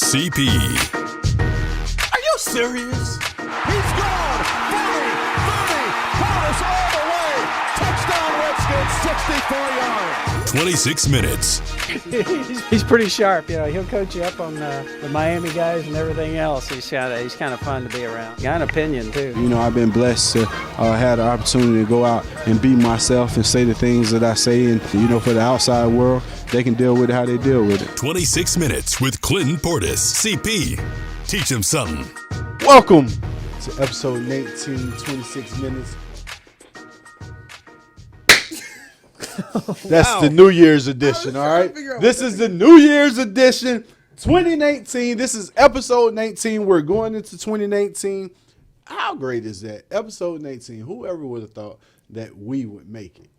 CP. Are you serious? He's gone. 40, 30, Portis all the way. Touchdown Redskins, 64 yards. 26 minutes. He's pretty sharp. You know, he'll coach you up on the Miami guys and everything else. He's kind of fun to be around. Got an opinion too. You know, I've been blessed to have the opportunity to go out and be myself and say the things that I say. And, you know, for the outside world, they can deal with it how they deal with it. 26 minutes with Clinton Portis. CP. Teach him something. Welcome to episode 19, 26 minutes. That's the New Year's edition, all right? This is the New Year's edition, 2019. This is episode 19. We're going into 2019. How great is that? Episode 19. Whoever would have thought that we would make it?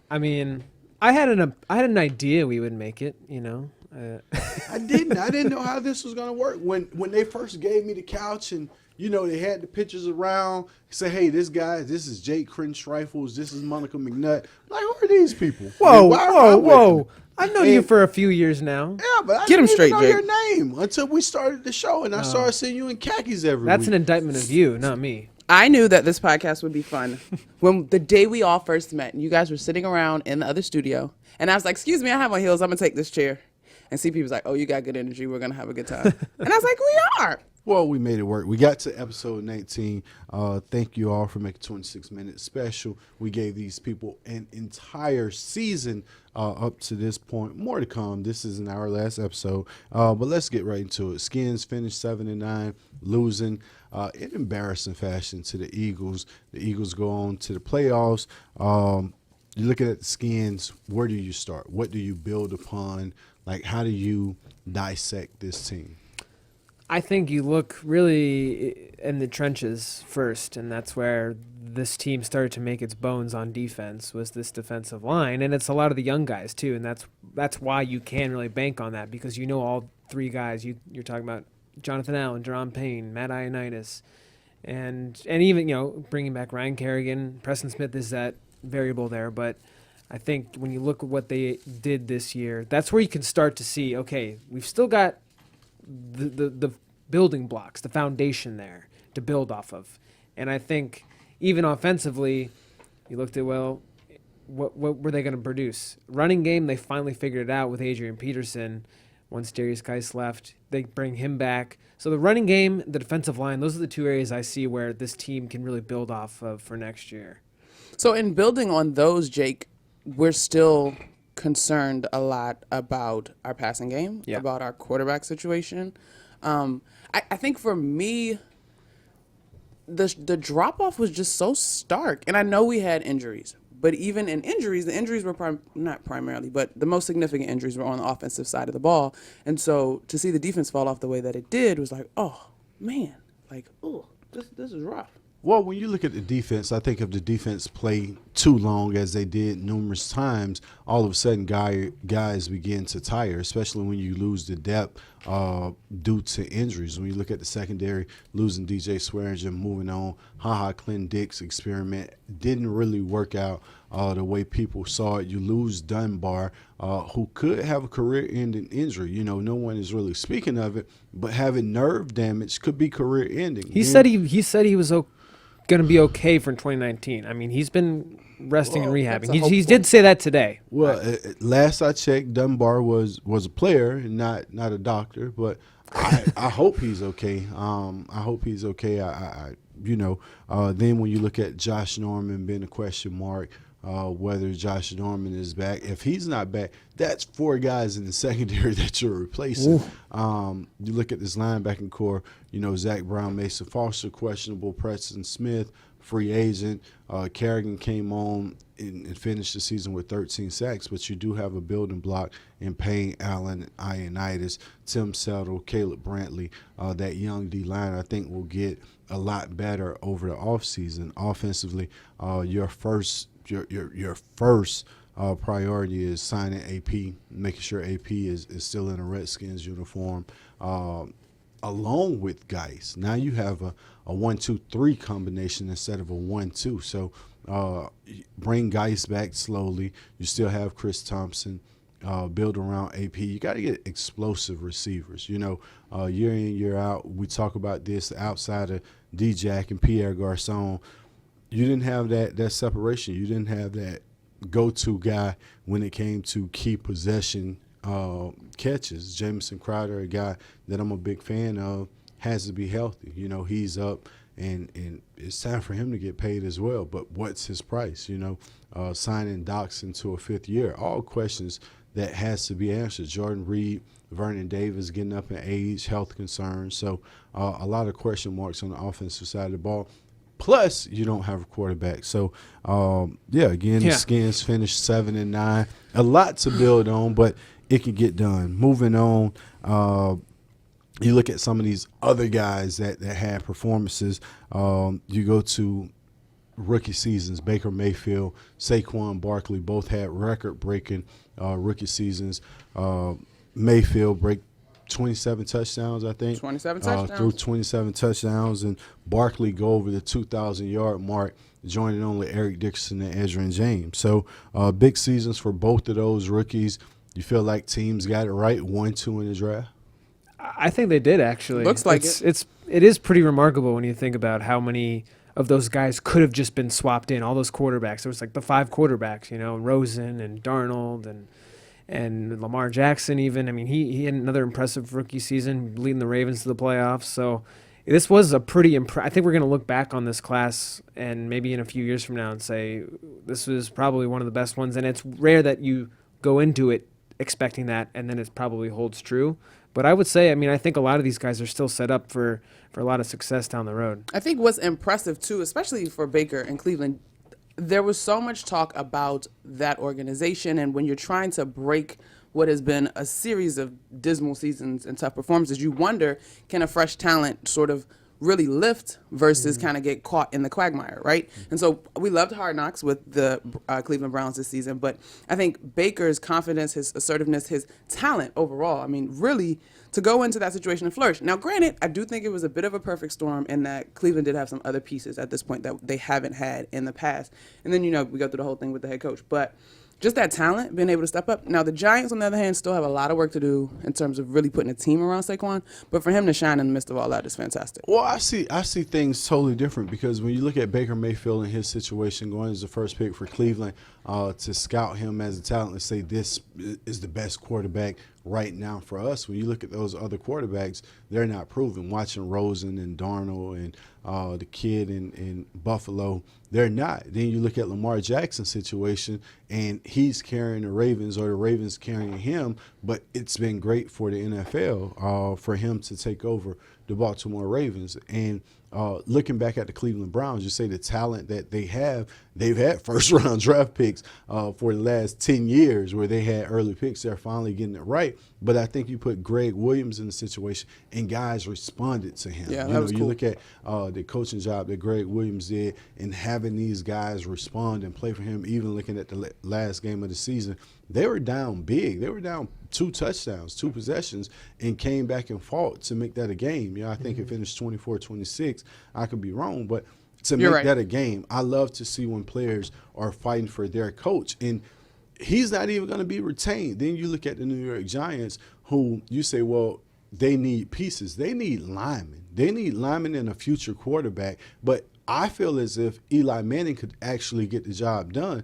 I mean, I had an idea we would make it, you know. I didn't know how this was going to work. When they first gave me the couch and, you know, they had the pictures around, say, hey, this is Jake Cringe Rifles, this is Monica McNutt. Like, who are these people? Whoa. I've known you for a few years now. Yeah, but I Get him didn't straight, even know Jake. your name until we started the show, and I started seeing you in khakis every That's week. an indictment of you, not me. I knew that this podcast would be fun. When the day we all first met, and you guys were sitting around in the other studio, and I was like, excuse me, I have on heels, I'm going to take this chair. And CP was like, oh, you got good energy, we're going to have a good time. And I was like, we are. Well, we made it work. We got to episode 19. Thank you all for making 26 minutes special. We gave these people an entire season up to this point. More to come. This isn't our last episode, but let's get right into it. Skins finished 7-9, losing in embarrassing fashion to the Eagles. The Eagles go on to the playoffs. You're looking at the Skins. Where do you start? What do you build upon? Like, how do you dissect this team? I think you look really in the trenches first, and that's where this team started to make its bones on defense, was this defensive line. And it's a lot of the young guys, too, and that's why you can really bank on that, because you know all three guys. You're talking about Jonathan Allen, Jerron Payne, Matt Ioannidis, and even, you know, bringing back Ryan Kerrigan. Preston Smith is that variable there, but I think when you look at what they did this year, that's where you can start to see, okay, we've still got the building blocks, the foundation there to build off of. And I think even offensively, you looked at, well, what were they going to produce? Running game, they finally figured it out with Adrian Peterson. Once Darius Geis left, they bring him back. So the running game, the defensive line, those are the two areas I see where this team can really build off of for next year. So in building on those, Jake, we're still concerned a lot about our passing game, about our quarterback situation. I think for me, the drop-off was just so stark. And I know we had injuries, but even in injuries, the injuries were not primarily, but the most significant injuries were on the offensive side of the ball. And so to see the defense fall off the way that it did was like, oh, man, like, oh, this is rough. Well, when you look at the defense, I think if the defense played too long, as they did numerous times, all of a sudden guys begin to tire, especially when you lose the depth due to injuries. When you look at the secondary, losing DJ Swearinger, moving on, Clinton Dix experiment didn't really work out the way people saw it. You lose Dunbar, who could have a career-ending injury. You know, no one is really speaking of it, but having nerve damage could be career-ending. He said he was going to be okay for 2019. I mean, he's been resting and rehabbing. He did say that today. Well, last I checked, Dunbar was a player and not a doctor, but I hope he's okay. I hope he's okay. Then when you look at Josh Norman being a question mark, whether Josh Norman is back. If he's not back, that's four guys in the secondary that you're replacing. You look at this linebacking core, you know, Zach Brown, Mason Foster, questionable, Preston Smith, free agent. Kerrigan came on and finished the season with 13 sacks, but you do have a building block in Payne, Allen, Ioannidis, Tim Settle, Caleb Brantley. That young D-line, I think, will get a lot better over the offseason. Offensively, your first priority is signing AP, making sure AP is still in a Redskins uniform, along with Geis. Now you have a 1-2-3 combination instead of a 1-2. So bring Geis back slowly. You still have Chris Thompson. build around AP. You got to get explosive receivers. You know, year in, year out, we talk about this outside of D-Jack and Pierre Garçon. You didn't have that separation. You didn't have that go-to guy when it came to key possession catches. Jamison Crowder, a guy that I'm a big fan of, has to be healthy. You know, he's up, and it's time for him to get paid as well. But what's his price? You know, signing Dox into a 5th year. All questions that has to be answered. Jordan Reed, Vernon Davis getting up in age, health concerns. So a lot of question marks on the offensive side of the ball. Plus, you don't have a quarterback. So, the Skins finished 7-9. A lot to build on, but it can get done. Moving on, you look at some of these other guys that had performances. You go to rookie seasons. Baker Mayfield, Saquon Barkley both had record-breaking rookie seasons. Mayfield break 27 touchdowns, I think. 27 touchdowns. Threw 27 touchdowns, and Barkley go over the 2,000-yard mark, joining only Eric Dickerson and Edgerrin James. So big seasons for both of those rookies. You feel like teams got it right, 1-2 in the draft? I think they did, actually. Looks like it is pretty remarkable when you think about how many of those guys could have just been swapped in. All those quarterbacks. There was like the 5 quarterbacks, you know, Rosen and Darnold and Lamar Jackson even. I mean, he had another impressive rookie season, leading the Ravens to the playoffs. So this was a pretty I think we're going to look back on this class and maybe in a few years from now and say this was probably one of the best ones. And it's rare that you go into it expecting that and then it probably holds true. But I would say, I mean, I think a lot of these guys are still set up for a lot of success down the road. I think what's impressive, too, especially for Baker and Cleveland, there was so much talk about that organization, and when you're trying to break what has been a series of dismal seasons and tough performances, you wonder, can a fresh talent sort of really lift versus kind of get caught in the quagmire, right? And so we loved Hard Knocks with the Cleveland Browns this season, but I think Baker's confidence, his assertiveness, his talent overall, I mean, really to go into that situation and flourish. Now, granted, I do think it was a bit of a perfect storm in that Cleveland did have some other pieces at this point that they haven't had in the past. And then, you know, we go through the whole thing with the head coach. But just that talent, being able to step up. Now, the Giants, on the other hand, still have a lot of work to do in terms of really putting a team around Saquon. But for him to shine in the midst of all that is fantastic. Well, I see things totally different because when you look at Baker Mayfield and his situation, going as the first pick for Cleveland, to scout him as a talent and say this is the best quarterback right now for us. When you look at those other quarterbacks, they're not proven. Watching Rosen and Darnold and the kid in Buffalo, they're not. Then you look at Lamar Jackson's situation, and he's carrying the Ravens or the Ravens carrying him, but it's been great for the NFL for him to take over the Baltimore Ravens. And looking back at the Cleveland Browns, you say the talent that they have, they've had first-round draft picks for the last 10 years where they had early picks. They're finally getting it right. But I think you put Greg Williams in the situation, and guys responded to him. Yeah, that was cool. You look at the coaching job that Greg Williams did and having these guys respond and play for him, even looking at the last game of the season, they were down big. They were down 2 touchdowns, 2 possessions, and came back and fought to make that a game. You know, I think it finished 24-26. I could be wrong, but to make that a game, I love to see when players are fighting for their coach. And he's not even going to be retained. Then you look at the New York Giants, who you say, well, they need pieces. They need linemen. They need linemen and a future quarterback. But I feel as if Eli Manning could actually get the job done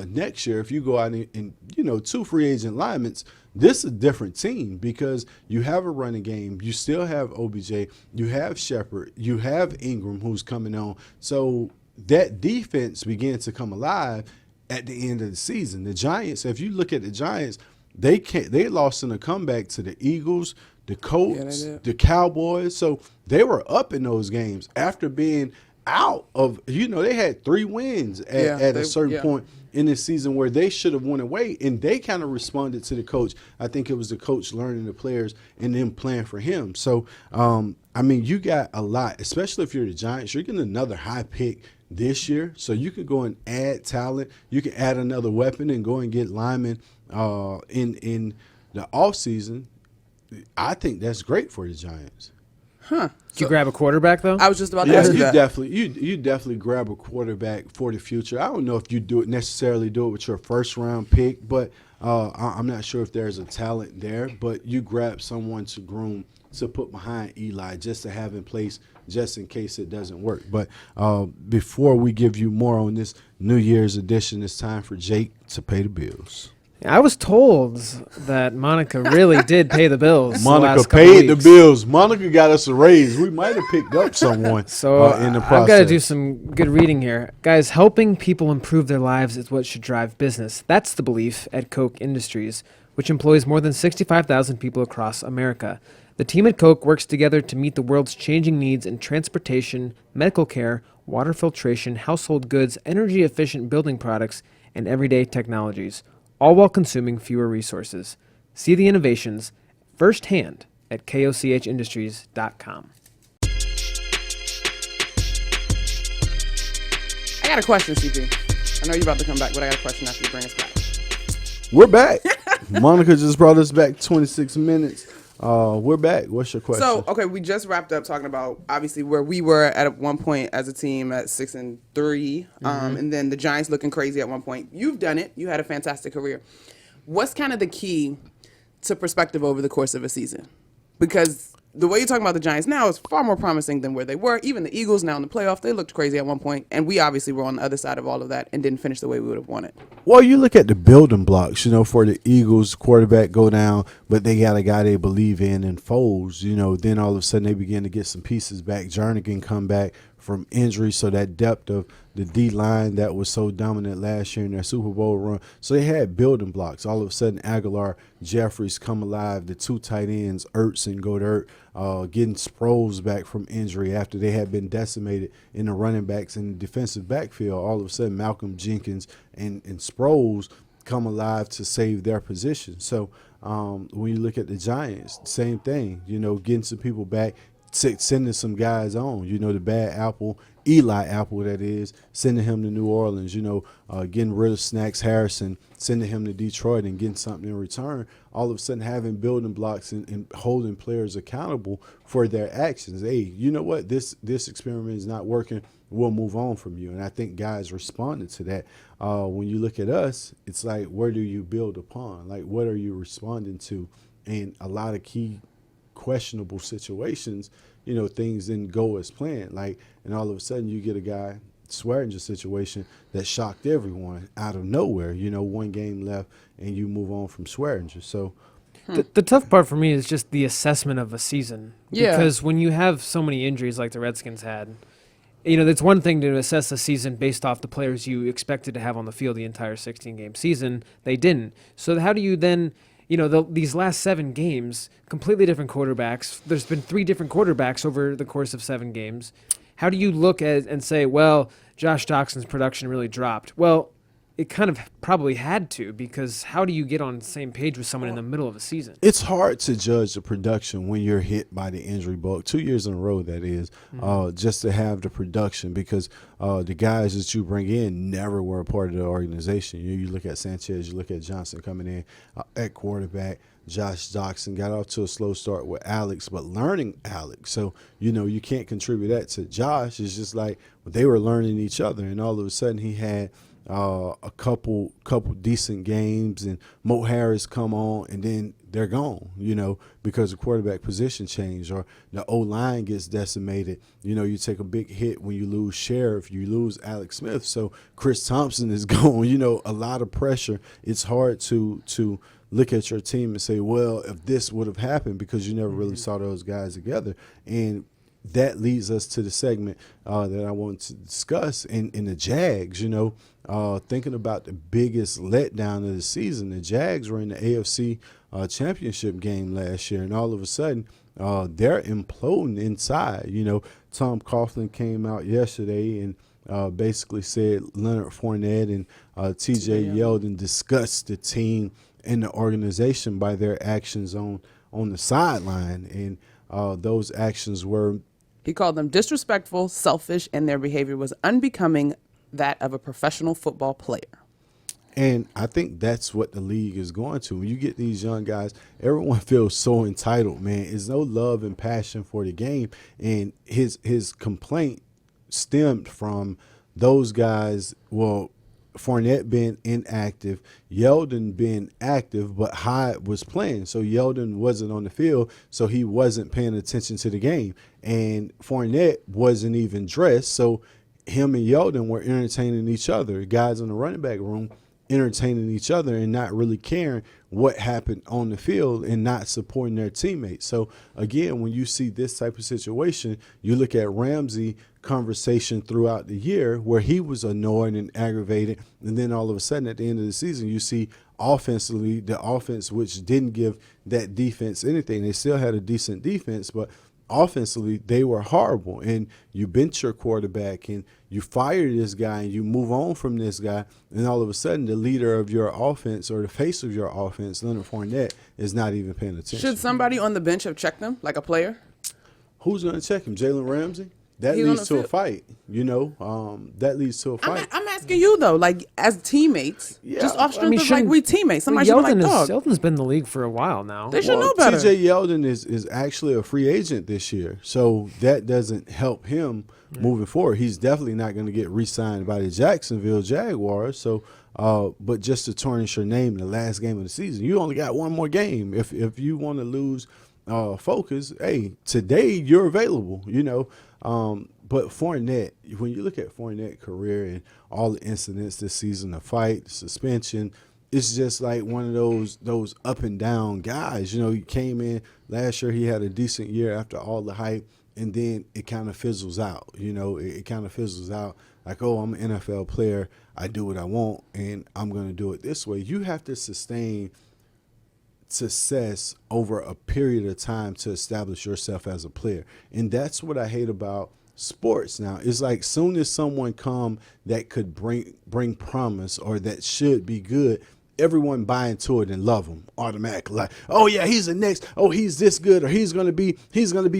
next year. If you go out and 2 free agent linemen, this is a different team because you have a running game. You still have OBJ. You have Shepard. You have Ingram who's coming on. So that defense begins to come alive at the end of the season. The Giants, if you look at the Giants, they lost in a comeback to the Eagles, the Colts, the Cowboys. So they were up in those games after being out of, they had 3 wins at a certain point in this season where they should have won away, and they kind of responded to the coach. I think it was the coach learning the players and then playing for him. So, you got a lot, especially if you're the Giants. You're getting another high pick this year, so you can go and add talent. You can add another weapon and go and get linemen in the offseason. I think that's great for the Giants. Did you grab a quarterback, though? I was just about to ask you that. You definitely grab a quarterback for the future. I don't know if you necessarily do it with your first-round pick, but I'm not sure if there's a talent there, but you grab someone to groom to put behind Eli just to have in place just in case it doesn't work. But before we give you more on this New Year's edition, it's time for Jake to pay the bills. I was told that Monica really did pay the bills. Monica paid the bills. Monica got us a raise. We might have picked up someone so in the process. I've got to do some good reading here. Guys, helping people improve their lives is what should drive business. That's the belief at Koch Industries, which employs more than 65,000 people across America. The team at Koch works together to meet the world's changing needs in transportation, medical care, water filtration, household goods, energy-efficient building products, and everyday technologies, all while consuming fewer resources. See the innovations firsthand at kochindustries.com. I got a question, CP. I know you're about to come back, but I got a question after you bring us back. We're back. Monica just brought us back 26 minutes. We're back. What's your question? So, okay, we just wrapped up talking about obviously where we were at one point as a team at 6-3, and then the Giants looking crazy at one point. You've done it. You had a fantastic career. What's kind of the key to perspective over the course of a season? Because the way you're talking about the Giants now is far more promising than where they were. Even the Eagles now in the playoff, they looked crazy at one point, and we obviously were on the other side of all of that and didn't finish the way we would have wanted. Well, you look at the building blocks, for the Eagles, quarterback go down, but they got a guy they believe in Foles. Then all of a sudden they begin to get some pieces back. Jernigan come back from injury, so that depth of the D-line that was so dominant last year in their Super Bowl run. So they had building blocks. All of a sudden, Aguilar, Jeffries come alive, the two tight ends, Ertz and Goddard, getting Sproles back from injury after they had been decimated in the running backs and the defensive backfield. All of a sudden, Malcolm Jenkins and Sproles come alive to save their position. So when you look at the Giants, same thing, getting some people back, sending some guys on, the bad apple, Eli Apple, that is, sending him to New Orleans, getting rid of Snacks Harrison, sending him to Detroit and getting something in return. All of a sudden having building blocks and holding players accountable for their actions. Hey, you know what? This experiment is not working. We'll move on from you. And I think guys responded to that. When you look at us, it's like, where do you build upon? Like, what are you responding to? And a lot of key questionable situations, things didn't go as planned. And all of a sudden you get a guy, Swearinger situation, that shocked everyone out of nowhere. One game left and you move on from Swearinger. So the tough part for me is just the assessment of a season. Yeah. Because when you have so many injuries like the Redskins had, it's one thing to assess a season based off the players you expected to have on the field the entire 16-game season. They didn't. So how do you then, these last 7 games, completely different quarterbacks. There's been 3 different quarterbacks over the course of 7 games. How do you look at and say, well, Josh Doxson's production really dropped? Well, it kind of probably had to, because how do you get on the same page with someone in the middle of a season? It's hard to judge the production when you're hit by the injury bug. 2 years in a row, that is, just to have the production, because the guys that you bring in never were a part of the organization. You look at Sanchez, you look at Johnson coming in at quarterback. Josh Doxson got off to a slow start with Alex, but learning Alex. So, you can't contribute that to Josh. It's just like they were learning each other, and all of a sudden he had a couple decent games, and Mo Harris come on, and then they're gone, because the quarterback position changed, or the O-line gets decimated. You take a big hit when you lose Sheriff, you lose Alex Smith, so Chris Thompson is gone. A lot of pressure. It's hard to look at your team and say, well, if this would have happened, because you never really saw those guys together. And that leads us to the segment that I want to discuss in the Jags. Thinking about the biggest letdown of the season, the Jags were in the AFC championship game last year, and all of a sudden they're imploding inside. Tom Coughlin came out yesterday and basically said Leonard Fournette and TJ Yeldon discussed the team and the organization by their actions on the sideline, and those actions were, he called them disrespectful, selfish, and their behavior was unbecoming that of a professional football player. And I think that's what the league is going to. When you get these young guys, everyone feels so entitled, man. There's no love and passion for the game. And his complaint stemmed from those guys, Fournette being inactive, Yeldon being active, but Hyde was playing. So Yeldon wasn't on the field, so he wasn't paying attention to the game. And Fournette wasn't even dressed, so him and Yeldon were entertaining each other. Guys in the running back room entertaining each other and not really caring what happened on the field and not supporting their teammates. So, again, when you see this type of situation, you look at Ramsey conversation throughout the year where he was annoyed and aggravated, and then all of a sudden at the end of the season you see offensively the offense, which didn't give that defense anything. They still had a decent defense, but offensively they were horrible, and you bench your quarterback and you fire this guy and you move on from this guy, and all of a sudden the leader of your offense or the face of your offense, Leonard Fournette, is not even paying attention. Should somebody on the bench have checked them, like a player? Who's going to check him? Jalen Ramsey? That leads to a fight, that leads to a fight. I'm asking you, though, like, as teammates, just off strength of, like, we teammates. Somebody should be like, dog. Yeldon's been in the league for a while now. They should know better. TJ Yeldon is actually a free agent this year, so that doesn't help him moving forward. He's definitely not going to get re-signed by the Jacksonville Jaguars. So, but just to tarnish your name in the last game of the season, you only got one more game. If you want to lose focus, hey, today you're available, but Fournette, when you look at Fournette's career and all the incidents this season, the fight, the suspension, it's just like one of those up and down guys. He came in last year, he had a decent year after all the hype, and then it kind of fizzles out. It kind of fizzles out like, oh, I'm an NFL player, I do what I want, and I'm going to do it this way. You have to sustain success over a period of time to establish yourself as a player, and that's what I hate about sports now. It's like soon as someone come that could bring promise or that should be good, everyone buy into it and love them automatically. Like, oh yeah, he's the next. Oh, he's this good, or he's gonna be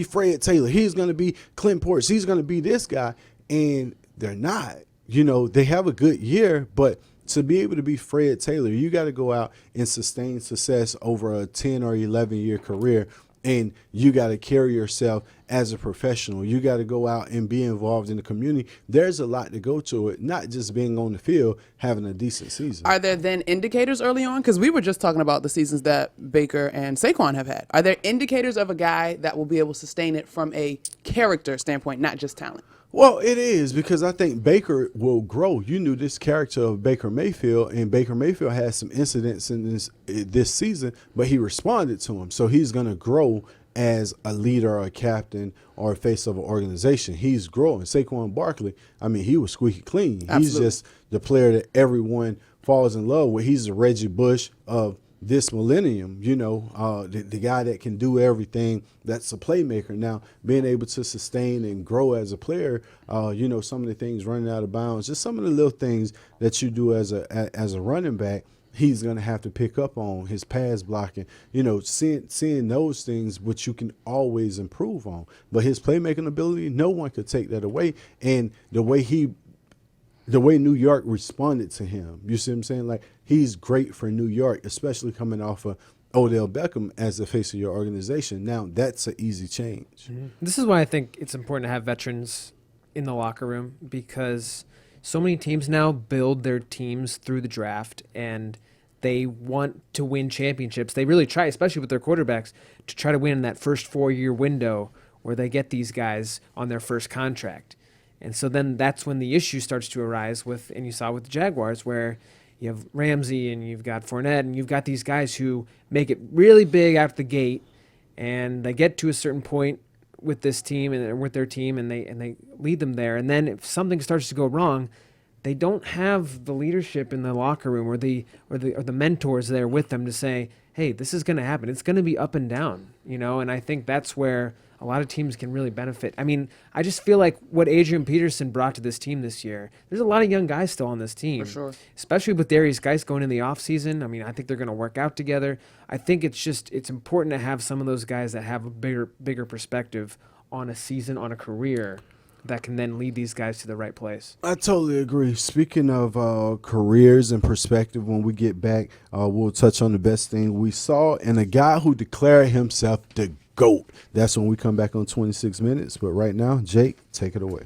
Fred Taylor. He's gonna be Clint Portis. He's gonna be this guy, and they're not. They have a good year, but to be able to be Fred Taylor, you got to go out and sustain success over a 10 or 11-year career, and you got to carry yourself as a professional. You got to go out and be involved in the community. There's a lot to go to it, not just being on the field, having a decent season. Are there then indicators early on? Because we were just talking about the seasons that Baker and Saquon have had. Are there indicators of a guy that will be able to sustain it from a character standpoint, not just talent? Well, it is, because I think Baker will grow. You knew this character of Baker Mayfield, and Baker Mayfield had some incidents in this season, but he responded to them. So he's going to grow as a leader or a captain or a face of an organization. He's growing. Saquon Barkley, he was squeaky clean. Absolutely. He's just the player that everyone falls in love with. He's the Reggie Bush of this millennium, the guy that can do everything, that's a playmaker. Now, being able to sustain and grow as a player, some of the things running out of bounds, just some of the little things that you do as a running back, he's going to have to pick up on. His pass blocking, seeing those things, which you can always improve on. But his playmaking ability, no one could take that away. And the way New York responded to him, you see what I'm saying? Like, he's great for New York, especially coming off of Odell Beckham as the face of your organization. Now, that's an easy change. Mm-hmm. This is why I think it's important to have veterans in the locker room, because so many teams now build their teams through the draft, and they want to win championships. They really try, especially with their quarterbacks, to try to win in that first 4-year window where they get these guys on their first contract. And so then that's when the issue starts to arise with, and you saw with the Jaguars, where you have Ramsey and you've got Fournette and you've got these guys who make it really big out the gate, and they get to a certain point with this team and with their team, and they lead them there. And then if something starts to go wrong, they don't have the leadership in the locker room or the mentors there with them to say, hey, this is going to happen. It's going to be up and down, And I think that's where a lot of teams can really benefit. I just feel like what Adrian Peterson brought to this team this year, there's a lot of young guys still on this team. For sure. Especially with Darius Geis going in the offseason. I think they're going to work out together. I think it's important to have some of those guys that have a bigger perspective on a season, on a career, that can then lead these guys to the right place. I totally agree. Speaking of careers and perspective, when we get back, we'll touch on the best thing we saw and a guy who declared himself the GOAT. That's when we come back on 26 Minutes. But right now, Jake, take it away.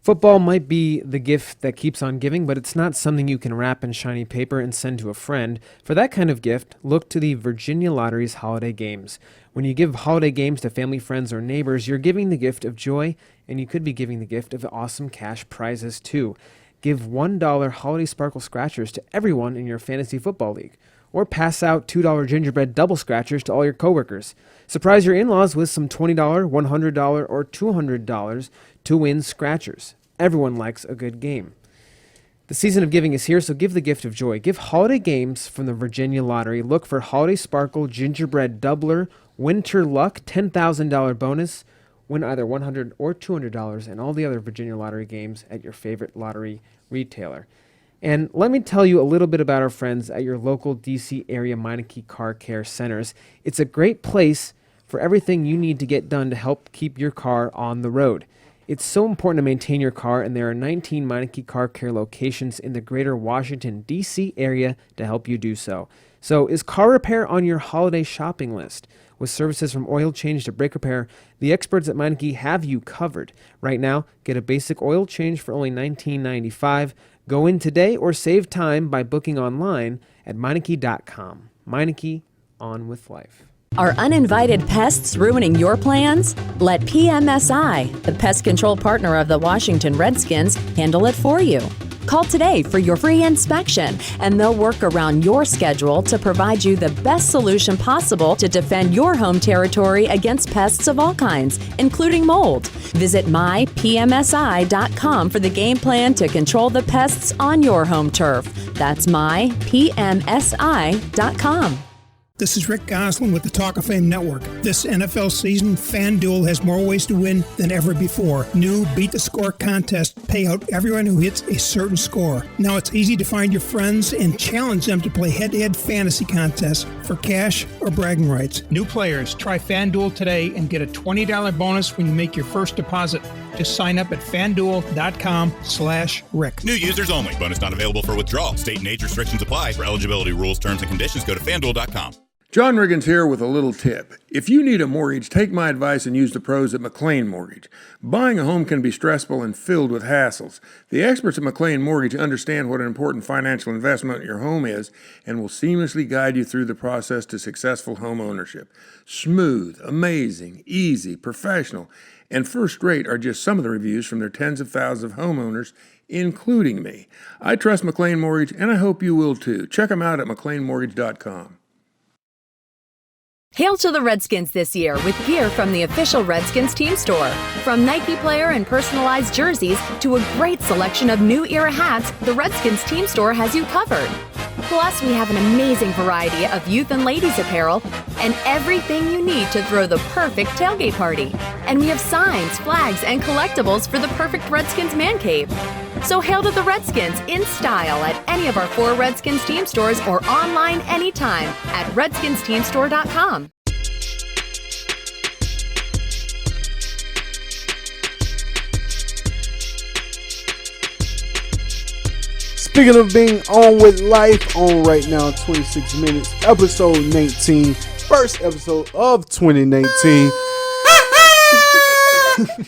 Football might be the gift that keeps on giving, but it's not something you can wrap in shiny paper and send to a friend. For that kind of gift, look to the Virginia Lottery's holiday games. When you give holiday games to family, friends, or neighbors, you're giving the gift of joy, and you could be giving the gift of awesome cash prizes too. Give $1 Holiday Sparkle Scratchers to everyone in your fantasy football league. Or pass out $2 gingerbread double scratchers to all your coworkers. Surprise your in-laws with some $20, $100, or $200 to win scratchers. Everyone likes a good game. The season of giving is here, so give the gift of joy. Give holiday games from the Virginia Lottery. Look for Holiday Sparkle Gingerbread Doubler, Winter Luck, $10,000 bonus. Win either $100 or $200 and all the other Virginia Lottery games at your favorite lottery retailer. And let me tell you a little bit about our friends at your local DC area Meineke Car Care Centers. It's a great place for everything you need to get done to help keep your car on the road. It's so important to maintain your car, and there are 19 Meineke Car Care locations in the greater Washington, D.C. area to help you do so. So is car repair on your holiday shopping list? With services from oil change to brake repair, the experts at Meineke have you covered. Right now, get a basic oil change for only $19.95. Go in today or save time by booking online at Meineke.com. Meineke, on with life. Are uninvited pests ruining your plans? Let PMSI, the pest control partner of the Washington Redskins, handle it for you. Call today for your free inspection, and they'll work around your schedule to provide you the best solution possible to defend your home territory against pests of all kinds, including mold. Visit mypmsi.com for the game plan to control the pests on your home turf. That's mypmsi.com. This is Rick Goslin with the Talk of Fame Network. This NFL season, FanDuel has more ways to win than ever before. New Beat the Score contests pay out everyone who hits a certain score. Now it's easy to find your friends and challenge them to play head-to-head fantasy contests for cash or bragging rights. New players, try FanDuel today and get a $20 bonus when you make your first deposit. Just sign up at FanDuel.com/Rick. New users only. Bonus not available for withdrawal. State and age restrictions apply. For eligibility rules, terms, and conditions, go to FanDuel.com. John Riggins here with a little tip. If you need a mortgage, take my advice and use the pros at McLean Mortgage. Buying a home can be stressful and filled with hassles. The experts at McLean Mortgage understand what an important financial investment your home is and will seamlessly guide you through the process to successful home ownership. Smooth, amazing, easy, professional, and first rate are just some of the reviews from their tens of thousands of homeowners, including me. I trust McLean Mortgage, and I hope you will too. Check them out at McLeanMortgage.com. Hail to the Redskins this year with gear from the official Redskins team store. From Nike player and personalized jerseys to a great selection of new era hats, the Redskins team store has you covered. Plus, we have an amazing variety of youth and ladies apparel and everything you need to throw the perfect tailgate party. And we have signs, flags, and collectibles for the perfect Redskins man cave. So hail to the Redskins in style at any of our 4 Redskins team stores or online anytime at RedskinsTeamStore.com. Speaking of being on with life, on right now, 26 minutes, episode 19, first episode of 2019.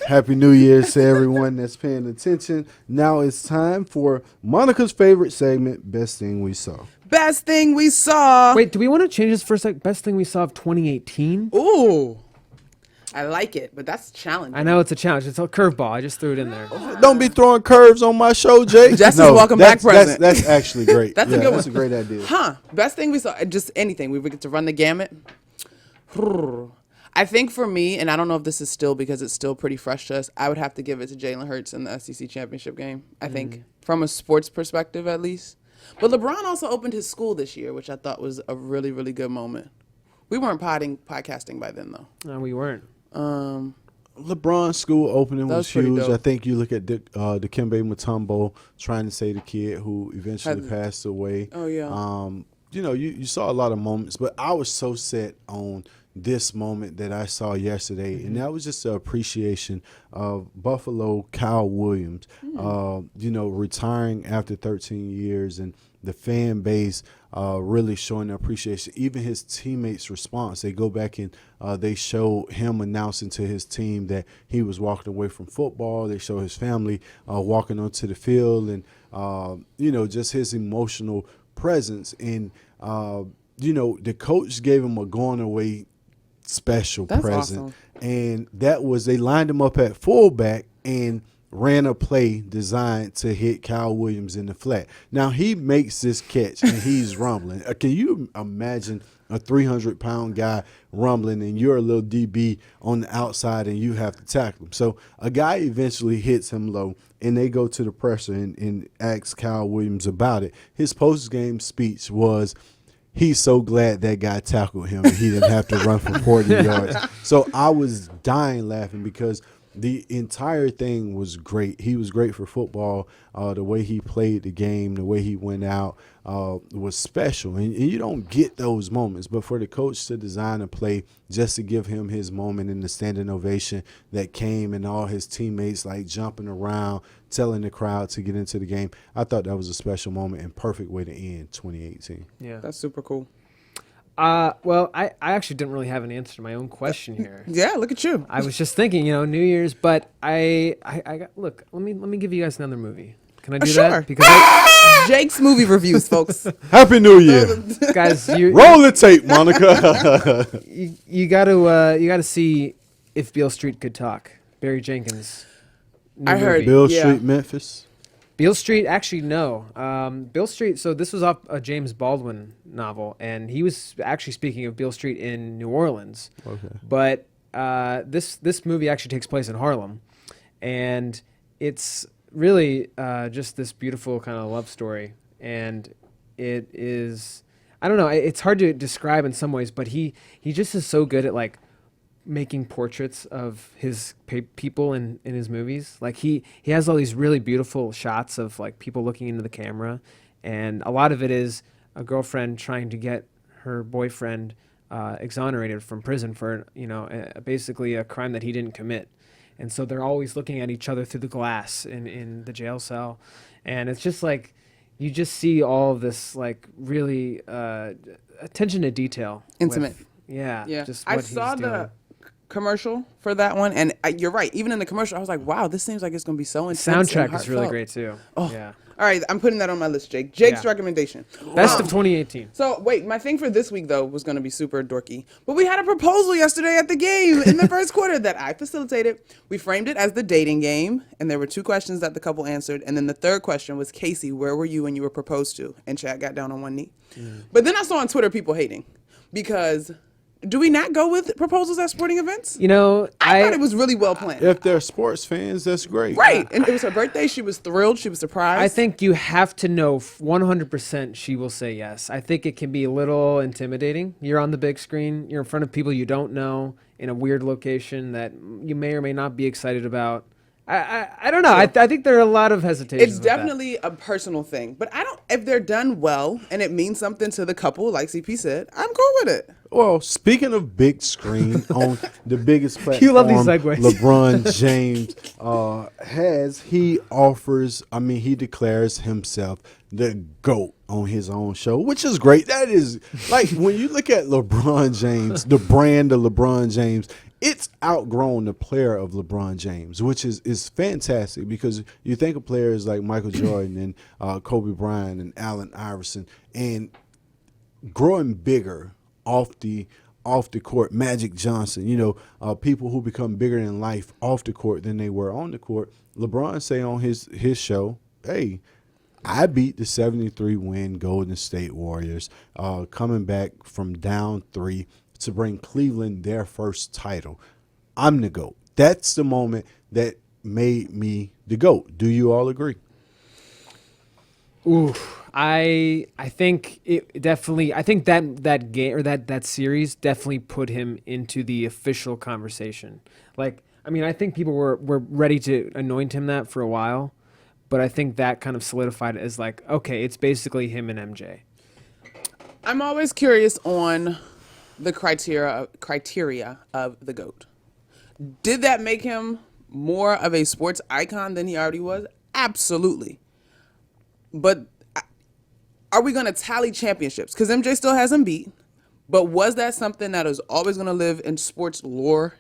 Happy New Year's to everyone that's paying attention. Now it's time for Monica's favorite segment, Best Thing We Saw. Best thing we saw. Wait, do we want to change this for a sec? Best thing we saw of 2018? Ooh. I like it, but that's challenging. I know it's a challenge. It's a curveball. I just threw it in there. Don't be throwing curves on my show, Jay. Jess is welcome back present. That's actually great. That's a good one. That's a great idea. Best thing we saw. Just anything. We would get to run the gamut. I think for me, and I don't know if this is still because it's still pretty fresh to us, I would have to give it to Jalen Hurts in the SEC championship game. I think from a sports perspective, at least. But LeBron also opened his school this year, which I thought was a really, really good moment. We weren't podcasting by then, though. No, we weren't. LeBron's school opening was huge. dope. I think you look at Dikembe Mutombo trying to save the kid who eventually passed away. Oh, yeah. You saw a lot of moments, but I was so set on this moment that I saw yesterday, and that was just an appreciation of Buffalo Kyle Williams, retiring after 13 years, and the fan base really showing their appreciation. Even his teammates' response, they go back and they show him announcing to his team that he was walking away from football. They show his family walking onto the field, and just his emotional presence. And the coach gave him a going away special present. Awesome. And that was, they lined him up at fullback and ran a play designed to hit Kyle Williams in the flat. Now he makes this catch and he's rumbling. Can you imagine a 300-pound guy rumbling and you're a little DB on the outside and you have to tackle him? So a guy eventually hits him low and they go to the pressure and ask Kyle Williams about it. His post-game speech was, he's so glad that guy tackled him and he didn't have to run for 40 yards. So I was dying laughing because the entire thing was great. He was great for football. The way he played the game, the way he went out was special. And you don't get those moments. But for the coach to design a play just to give him his moment in the standing ovation that came and all his teammates like jumping around, telling the crowd to get into the game, I thought that was a special moment and perfect way to end 2018. Yeah. That's super cool. Well, I actually didn't really have an answer to my own question here. Yeah, look at you. I was just thinking, New Year's, but I got, look, let me give you guys another movie. Can I do Sure. that? Because Jake's movie reviews, folks. Happy New Year. guys, roll the tape, Monica. you got to see If Beale Street Could Talk. Barry Jenkins. I heard Beale Street, Memphis. Beale Street, actually, no. Beale Street, so this was off a James Baldwin novel, and he was actually speaking of Beale Street in New Orleans. Okay. But this movie actually takes place in Harlem, and it's really just this beautiful kind of love story. And it is, I don't know, it's hard to describe in some ways, but he just is so good at, like, making portraits of his people in his movies. Like he has all these really beautiful shots of like people looking into the camera, and a lot of it is a girlfriend trying to get her boyfriend exonerated from prison for basically a crime that he didn't commit, and so they're always looking at each other through the glass in the jail cell, and it's just like you just see all of this like really attention to detail, intimate. Just I what saw he's doing. the commercial for that one, and you're right. Even in the commercial, I was like, "Wow, this seems like it's going to be so intense." Soundtrack and is really heartfelt. great too. Oh, yeah. All right, I'm putting that on my list, Jake. Jake's recommendation. Best of 2018. So wait, my thing for this week though was going to be super dorky, but we had a proposal yesterday at the game in the first quarter that I facilitated. We framed it as the dating game, and there were 2 questions that the couple answered, and then the third question was, Casey, where were you when you were proposed to? And Chad got down on one knee. But then I saw on Twitter people hating because. Do we not go with proposals at sporting events? I thought it was really well planned. If they're sports fans, that's great. Right. And it was her birthday. She was thrilled. She was surprised. I think you have to know 100% she will say yes. I think it can be a little intimidating. You're on the big screen. You're in front of people you don't know in a weird location that you may or may not be excited about. I don't know. I think there are a lot of hesitations. It's definitely a personal thing. But if they're done well and it means something to the couple, like CP said, I'm cool with it. Well, speaking of big screen on the biggest platform, You love these segues. LeBron James he declares himself the GOAT on his own show, which is great. That is, like, when you look at LeBron James, the brand of LeBron James, it's outgrown the player of LeBron James, which is fantastic because you think of players like Michael Jordan and Kobe Bryant and Allen Iverson, and growing bigger off the court, Magic Johnson, people who become bigger in life off the court than they were on the court. LeBron say on his show, hey, I beat the 73-win Golden State Warriors, coming back from down 3 to bring Cleveland their first title. I'm the GOAT. That's the moment that made me the GOAT. Do you all agree? Ooh, I think it definitely. I think that game or that series definitely put him into the official conversation. Like, I mean, I think people were ready to anoint him that for a while, but I think that kind of solidified it as like, okay, it's basically him and MJ. I'm always curious on the criteria of the GOAT. Did that make him more of a sports icon than he already was? Absolutely. But are we going to tally championships? Because MJ still hasn't beat. But was that something that is always going to live in sports lore?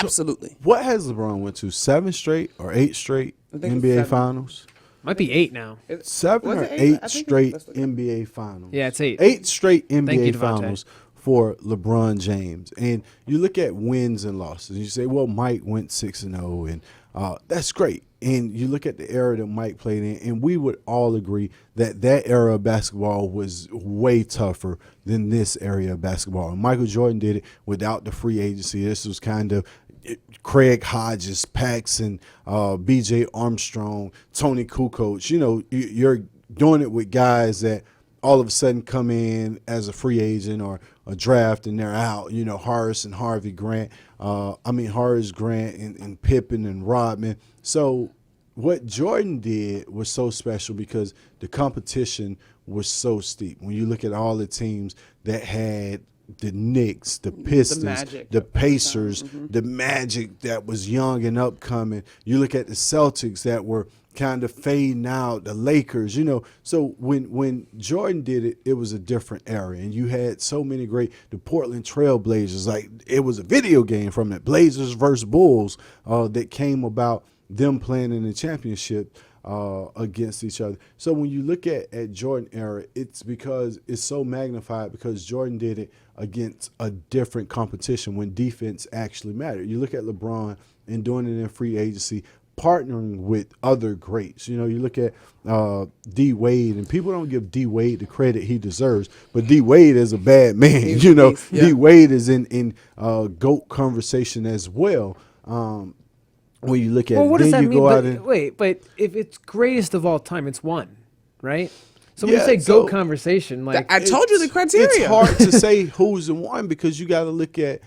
Absolutely. What has LeBron went to? 7 straight or 8 straight NBA Finals? Might be 8 now. 7 or 8 straight NBA Finals. Yeah, it's 8. 8 straight NBA you, Finals for LeBron James. And you look at wins and losses. You say, well, Mike went 6-0, and that's great. And you look at the era that Mike played in, and we would all agree that era of basketball was way tougher than this area of basketball. And Michael Jordan did it without the free agency. This was kind of Craig Hodges, Paxson, B.J. Armstrong, Tony Kukoc. You know, you're doing it with guys that all of a sudden come in as a free agent or a draft and they're out. You know, Horace Grant, and Pippen and Rodman. So what Jordan did was so special because the competition was so steep. When you look at all the teams that had the Knicks, the Pistons, the Pacers, the Magic that was young and upcoming. You look at the Celtics that were kind of fading out, the Lakers, you know. So when Jordan did it, it was a different era. And you had so many the Portland Trail Blazers, like it was a video game from it, Blazers versus Bulls, that came about them playing in the championship against each other. So when you look at Jordan era, it's because it's so magnified because Jordan did it against a different competition when defense actually mattered. You look at LeBron and doing it in free agency, partnering with other greats. You know, you look at D. Wade, and people don't give D. Wade the credit he deserves, but D. Wade is a bad man. You know, D. Wade is in GOAT conversation as well. When you look at what does that mean? But if it's greatest of all time, it's one, right? So when you say GOAT conversation, like I told you the criteria. It's hard to say who's in one because you got to look at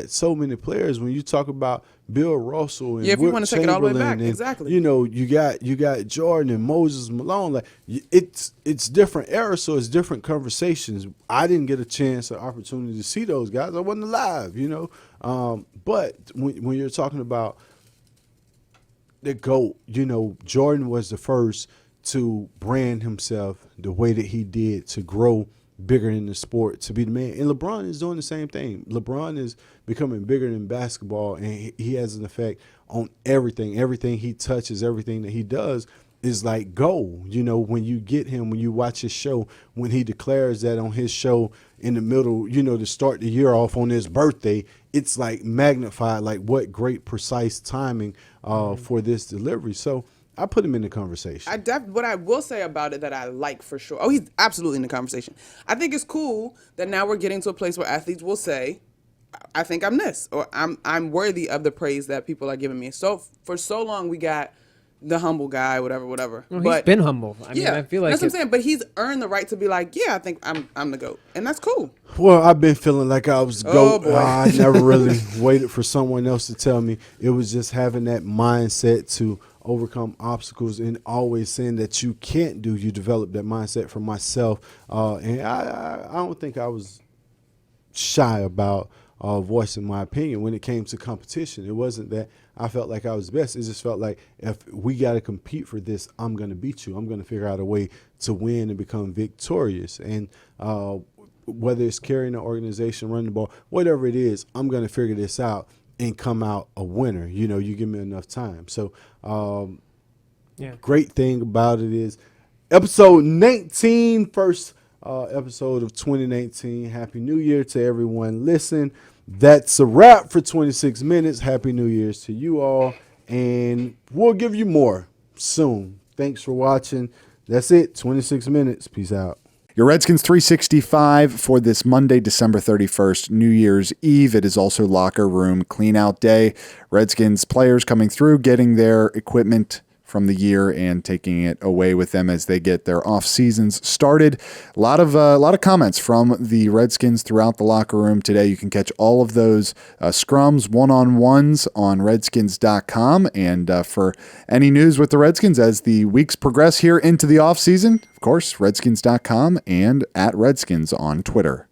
so many players. When you talk about Bill Russell and if you want to take it all the way back, and, exactly. You know, you got Jordan and Moses Malone. Like it's different eras, so it's different conversations. I didn't get a chance or opportunity to see those guys. I wasn't alive, you know. But when you're talking about the GOAT, you know, Jordan was the first to brand himself the way that he did, to grow bigger in the sport, to be the man. And LeBron is doing the same thing. LeBron is becoming bigger than basketball, and he has an effect on everything. Everything he touches, everything that he does is like gold. You know, when you get him, when you watch his show, when he declares that on his show in the middle, you know, to start the year off on his birthday, it's like magnified, like what great precise timing for this delivery. So I put him in the conversation. What I will say about it that I like for sure. Oh, he's absolutely in the conversation. I think it's cool that now we're getting to a place where athletes will say, I think I'm this, or I'm worthy of the praise that people are giving me. So for so long we got the humble guy, whatever. Well, he's been humble. I mean, I feel like that's what I'm saying. But he's earned the right to be like, yeah, I think I'm the GOAT, and that's cool. Well, I've been feeling like I was GOAT. Boy. I never really waited for someone else to tell me. It was just having that mindset to overcome obstacles and always saying that you can't do. You develop that mindset for myself, and I don't think I was shy about voicing my opinion when it came to competition. It wasn't that I felt like I was best. It just felt like if we got to compete for this, I'm going to beat you. I'm going to figure out a way to win and become victorious. And whether it's carrying an organization, running the ball, whatever it is, I'm going to figure this out and come out a winner. You know, you give me enough time. So great thing about it is episode 19, first episode of 2019. Happy New Year to everyone. Listen, that's a wrap for 26 minutes. Happy New Year's to you all. And we'll give you more soon. Thanks for watching. That's it. 26 minutes. Peace out. Your Redskins 365 for this Monday, December 31st, New Year's Eve. It is also locker room clean out day. Redskins players coming through, getting their equipment from the year and taking it away with them as they get their off seasons started. A lot of comments from the Redskins throughout the locker room today. You can catch all of those scrums, one-on-ones on Redskins.com. And for any news with the Redskins as the weeks progress here into the off season, of course, Redskins.com and @Redskins on Twitter.